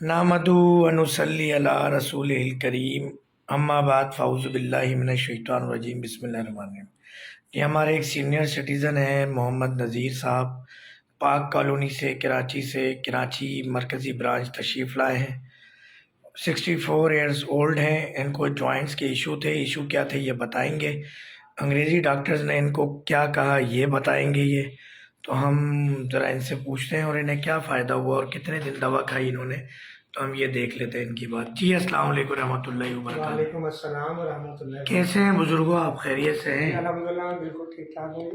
नामदू वनुसल्ली अला रसूलिल करीम अम्मा बाद फ़ाउज़ु बिल्लाहि मिनश शैतानिर रजीम बिस्मिल्लाहिर रहमानिर रहीम। ये हमारे एक सीनियर सिटीज़न हैं मोहम्मद नज़ीर साहब, पाक कॉलोनी से कराची मरकज़ी ब्रांच तशरीफ़ लाए हैं। 64 इयर्स ओल्ड हैं। इनको जॉइंट्स के इशू थे। इशू क्या थे ये बताएंगे। अंग्रेज़ी डॉक्टर्स ने इनको क्या कहा ये बताएंगे ये। तो हम ज़रा इनसे पूछते हैं और इन्हें क्या फ़ायदा हुआ और कितने दिन दवा खाई इन्होंने, तो हम ये देख लेते हैं इनकी बात। जी अस्सलाम वालेकुम रहमतुल्लाहि व बरकातहू। वालेकुम अस्सलाम व रहमतुल्लाहि। कैसे हैं बुजुर्गो, आप खैरियत से हैं? अल्हम्दुलिल्लाह मैं बिल्कुल ठीक ठाक हूँ।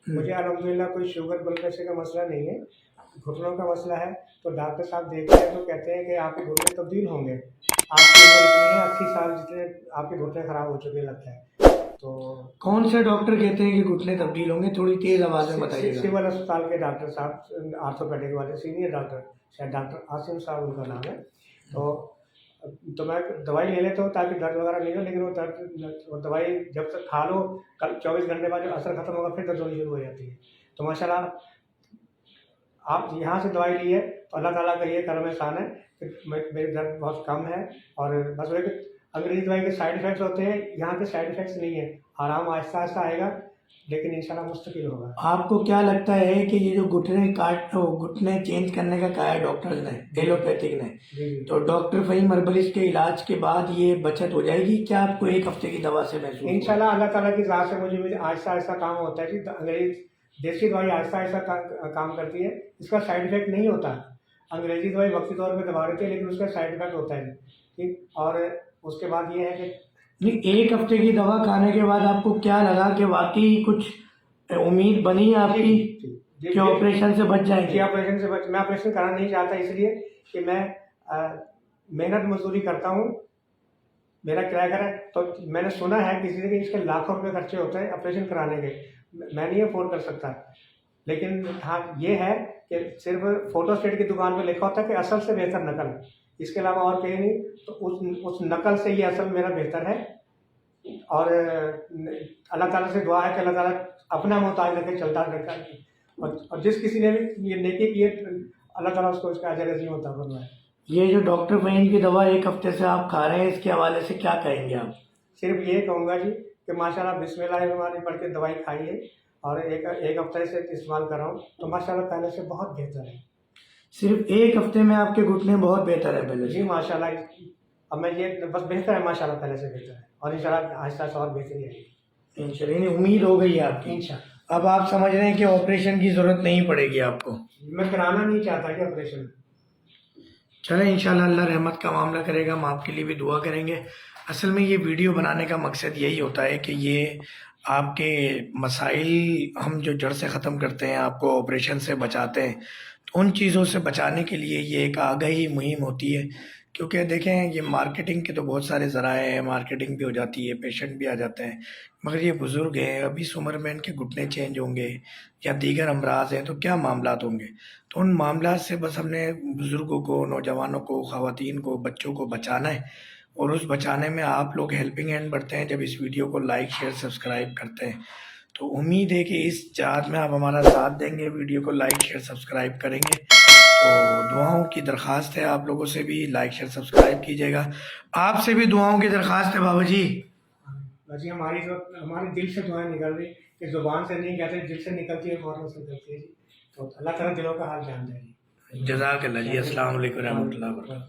मुझे अल्हम्दुलिल्लाह कोई शुगर ब्लड प्रेशर का मसला नहीं है, घुटनों का मसला है। तो डॉक्टर साहब देखते हैं तो कहते हैं कि आपके घुटने तब्दील होंगे। आपकी उम्र इतनी है 80 साल, जितने आपके घुटने ख़राब हो चुके लगता है। तो कौन से डॉक्टर कहते हैं कि घुटने तब्दील होंगे? थोड़ी तेज़ आवाज़ में बताइएगा। सिविल अस्पताल के डॉक्टर साहब, आर्थोपेडिक वाले सीनियर डॉक्टर, शायद डॉक्टर आसिम साहब उनका नाम है। तो मैं दवाई ले लेता हूँ ताकि दर्द वगैरह नहीं हो, लेकिन वो दवाई जब तक खा लो, कल 24 घंटे बाद जब असर खत्म होगा फिर दर्द होनी शुरू हो जाती है। तो माशाल्लाह आप यहाँ से दवाई ली है तो अल्लाह ताला का ये करम एहसान है कि मेरे दर्द बहुत कम है। और बस वही अंग्रेजी दवाई के साइड इफ़ेक्ट्स होते हैं, यहाँ के साइड इफ़ेक्ट्स नहीं है। आराम आहिस्ता आहिस्ता आएगा, लेकिन इंशाल्लाह मुस्तकिल होगा। आपको क्या लगता है कि ये जो घुटने चेंज करने का कहा है डॉक्टर्स ने, एलोपैथिक ने, तो डॉक्टर फ़हीम हर्बलिस्ट के इलाज के बाद ये बचत हो जाएगी क्या आपको एक हफ्ते की दवा से महसूस? इंशाल्लाह अल्लाह ताला की ज़ात से मुझे आहिस्ता आहिस्ता काम होता है कि अंग्रेजी देसी दवाई आहिस्ता आहिस्ता काम करती है, इसका साइड इफ़ेक्ट नहीं होता। अंग्रेजी दवाई वक्ती तौर पर दबा देती है, लेकिन उसका साइड इफ़ेक्ट होता है। ठीक, और उसके बाद ये है कि नहीं, एक हफ्ते की दवा खाने के बाद आपको क्या लगा कि वाकई कुछ उम्मीद बनी आपकी कि ऑपरेशन से बच जाएंगे? ऑपरेशन से बच, मैं ऑपरेशन कराना नहीं चाहता, इसलिए कि मैं मेहनत मजदूरी करता हूँ, मेरा किराया घर है। तो मैंने सुना है किसी से कि इसके लाखों रुपए खर्चे होते हैं ऑपरेशन कराने के, मैं नहीं अफोर्ड कर सकता। लेकिन हाँ ये है कि सिर्फ फोटो स्टेट की दुकान पे लिखा होता है कि असल से बेहतर नकल, इसके अलावा और कहीं नहीं। तो उस नकल से ये असल मेरा बेहतर है। और अल्लाह ताला से दुआ है कि अल्लाह ताला अपना मोहताज रखे, चलता रखा। और जिस किसी ने भी ये नेकी की है, अल्लाह ताला उसको इसका अजर अज़ीम होता फरमाए। ये जो डॉक्टर फ़हीम की दवा एक हफ्ते से आप खा रहे हैं, इसके हवाले से क्या कहेंगे आप? सिर्फ ये कहूँगा जी कि माशाल्लाह बिस्मिल्लाहिर्रहमानिर्रहीम पढ़ के दवाई खाई है और एक हफ्ते से इस्तेमाल कर रहा हूँ, तो माशाल्लाह पहले से बहुत बेहतर है। सिर्फ एक हफ्ते में आपके घुटने बहुत बेहतर है पहले जी माशाल्लाह। अब मैं ये बस बेहतर है माशाल्लाह, पहले से बेहतर है और इंशाल्लाह आहिस्ता आहिस्ता और बेहतरी आएगी। इंशाल्लाह उम्मीद हो गई है आपकी। इंशाल्लाह अब आप समझ रहे हैं कि ऑपरेशन की ज़रूरत नहीं पड़ेगी आपको। मैं कराना नहीं चाहता कि ऑपरेशन। चलें इंशाल्लाह अल्लाह रहमत का मामला करेगा, हम आपके लिए भी दुआ करेंगे। असल में ये वीडियो बनाने का मकसद यही होता है कि ये आपके मसाइल हम जो जड़ से ख़त्म करते हैं, आपको ऑपरेशन से बचाते हैं, तो उन चीज़ों से बचाने के लिए ये एक आगाही मुहिम होती है। क्योंकि देखें ये मार्केटिंग के तो बहुत सारे ज़राए हैं, मार्केटिंग भी हो जाती है, पेशेंट भी आ जाते हैं, मगर ये बुज़ुर्ग हैं, अभी इस उम्र में इनके घुटने चेंज होंगे या दीगर अमराज हैं तो क्या मामलात होंगे। तो उन मामलात से बस हमने बुज़ुर्गों को, नौजवानों को, ख़वातीन को, बच्चों को बचाना है। और उस बचाने में आप लोग हेल्पिंग हैंड बढ़ते हैं जब इस वीडियो को लाइक शेयर सब्सक्राइब करते हैं। तो उम्मीद है कि इस चाहत में आप हमारा साथ देंगे, वीडियो को लाइक शेयर सब्सक्राइब करेंगे। तो दुआओं की दरख्वास्त है, आप लोगों से भी लाइक शेयर सब्सक्राइब कीजिएगा। आपसे भी दुआओं की दरख्वास्त है बाबा जी। जी हमारे दिल से दुआएं निकल रही कि ज़ुबान से नहीं कहते, दिल से निकलती है, फौरन से निकलती है जी। तो अल्लाह ताला दिलों का हाल जान जाए। जज़ाकल्लाह जी। अस्सलाम वालेकुम रहमतुल्लाहि व बरकातहू।